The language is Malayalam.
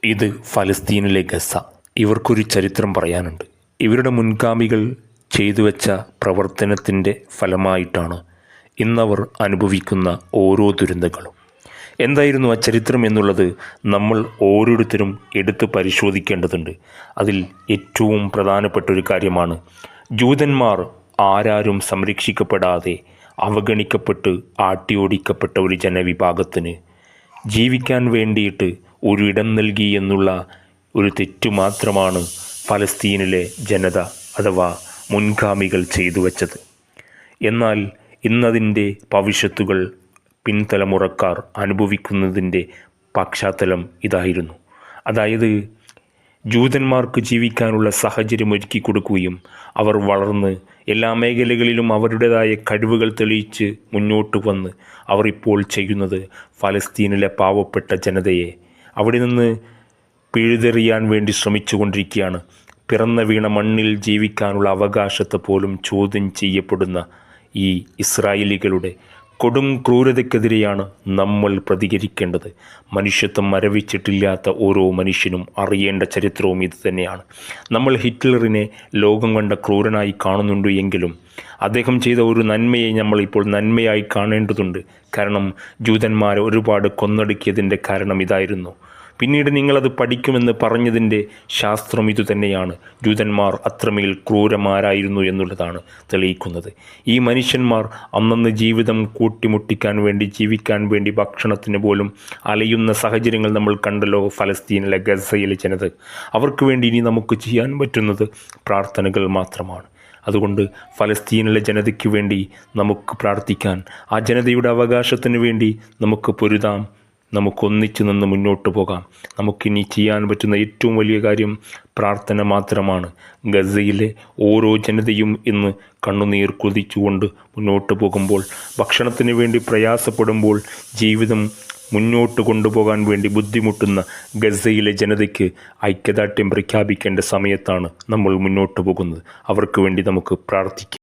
ഇത് ഫലസ്തീനിലെ ഗസ. ഇവർക്കൊരു ചരിത്രം പറയാനുണ്ട്. ഇവരുടെ മുൻഗാമികൾ ചെയ്തു വെച്ച പ്രവർത്തനത്തിൻ്റെ ഫലമായിട്ടാണ് ഇന്നവർ അനുഭവിക്കുന്ന ഓരോ ദുരന്തങ്ങളും. എന്തായിരുന്നു ആ ചരിത്രം എന്നുള്ളത് നമ്മൾ ഓരോരുത്തരും എടുത്ത് പരിശോധിക്കേണ്ടതുണ്ട്. അതിൽ ഏറ്റവും പ്രധാനപ്പെട്ട ഒരു കാര്യമാണ് ജൂതന്മാർ ആരാരും സംരക്ഷിക്കപ്പെടാതെ അവഗണിക്കപ്പെട്ട് ആട്ടിയോടിക്കപ്പെട്ട ഒരു ജനവിഭാഗത്തിന് ജീവിക്കാൻ വേണ്ടിയിട്ട് ഒരിടം നൽകി എന്നുള്ള ഒരു തെറ്റു മാത്രമാണ് ഫലസ്തീനിലെ ജനത അഥവാ മുൻഗാമികൾ ചെയ്തു വച്ചത്. എന്നാൽ ഇന്നതിൻ്റെ ഭവിഷ്യത്തുകൾ പിൻതലമുറക്കാർ അനുഭവിക്കുന്നതിൻ്റെ പശ്ചാത്തലം ഇതായിരുന്നു. അതായത് ജൂതന്മാർക്ക് ജീവിക്കാനുള്ള സാഹചര്യം ഒരുക്കി കൊടുക്കുകയും അവർ വളർന്ന് എല്ലാ മേഖലകളിലും അവരുടേതായ കഴിവുകൾ തെളിയിച്ച് മുന്നോട്ട് വന്ന് അവർ ഇപ്പോൾ ചെയ്യുന്നത് ഫലസ്തീനിലെ പാവപ്പെട്ട ജനതയെ അവിടെ നിന്ന് പിഴുതെറിയാൻ വേണ്ടി ശ്രമിച്ചുകൊണ്ടിരിക്കുകയാണ്. പിറന്ന വീണ മണ്ണിൽ ജീവിക്കാനുള്ള അവകാശത്തെ പോലും ചോദ്യം ചെയ്യപ്പെടുന്ന ഈ ഇസ്രായേലികളുടെ കൊടും ക്രൂരതയ്ക്കെതിരെയാണ് നമ്മൾ പ്രതികരിക്കേണ്ടത്. മനുഷ്യത്വം മരവിച്ചിട്ടില്ലാത്ത ഓരോ മനുഷ്യനും അറിയേണ്ട ചരിത്രവും ഇത് തന്നെയാണ്. നമ്മൾ ഹിറ്റ്ലറിനെ ലോകം കണ്ട ക്രൂരനായി കാണുന്നുണ്ട് എങ്കിലും അദ്ദേഹം ചെയ്ത ഒരു നന്മയെ നമ്മളിപ്പോൾ നന്മയായി കാണേണ്ടതുണ്ട്. കാരണം ജൂതന്മാരെ ഒരുപാട് കൊന്നൊടുക്കിയതിൻ്റെ കാരണം ഇതായിരുന്നു. പിന്നീട് നിങ്ങളത് പഠിക്കുമെന്ന് പറഞ്ഞതിൻ്റെ ശാസ്ത്രം ഇതുതന്നെയാണ്. ജൂതന്മാർ അത്രമേൽ ക്രൂരന്മാരായിരുന്നു എന്നുള്ളതാണ് തെളിയിക്കുന്നത്. ഈ മനുഷ്യന്മാർ അന്നന്ന് ജീവിതം കൂട്ടിമുട്ടിക്കാൻ വേണ്ടി ജീവിക്കാൻ വേണ്ടി ഭക്ഷണത്തിന് പോലും അലയുന്ന സാഹചര്യങ്ങൾ നമ്മൾ കണ്ടല്ലോ ഫലസ്തീനിലെ ഗസയിലെ ജനത. അവർക്ക് വേണ്ടി ഇനി നമുക്ക് ചെയ്യാൻ പറ്റുന്നത് പ്രാർത്ഥനകൾ മാത്രമാണ്. അതുകൊണ്ട് ഫലസ്തീനിലെ ജനതയ്ക്ക് വേണ്ടി നമുക്ക് പ്രാർത്ഥിക്കാൻ, ആ ജനതയുടെ അവകാശത്തിന് വേണ്ടി നമുക്ക് പൊരുതാം. നമുക്കൊന്നിച്ചു നിന്ന് മുന്നോട്ട് പോകാം. നമുക്കിനി ചെയ്യാൻ പറ്റുന്ന ഏറ്റവും വലിയ കാര്യം പ്രാർത്ഥന മാത്രമാണ്. ഗസയിലെ ഓരോ ജനതയും ഇന്ന് കണ്ണുനീർ കുതിച്ചുകൊണ്ട് മുന്നോട്ട് പോകുമ്പോൾ, ഭക്ഷണത്തിന് വേണ്ടി പ്രയാസപ്പെടുമ്പോൾ, ജീവിതം മുന്നോട്ട് കൊണ്ടുപോകാൻ വേണ്ടി ബുദ്ധിമുട്ടുന്ന ഗസയിലെ ജനതയ്ക്ക് ഐക്യദാർഢ്യം പ്രഖ്യാപിക്കേണ്ട സമയത്താണ് നമ്മൾ മുന്നോട്ട് പോകുന്നത്. അവർക്ക് വേണ്ടി നമുക്ക് പ്രാർത്ഥിക്കാം.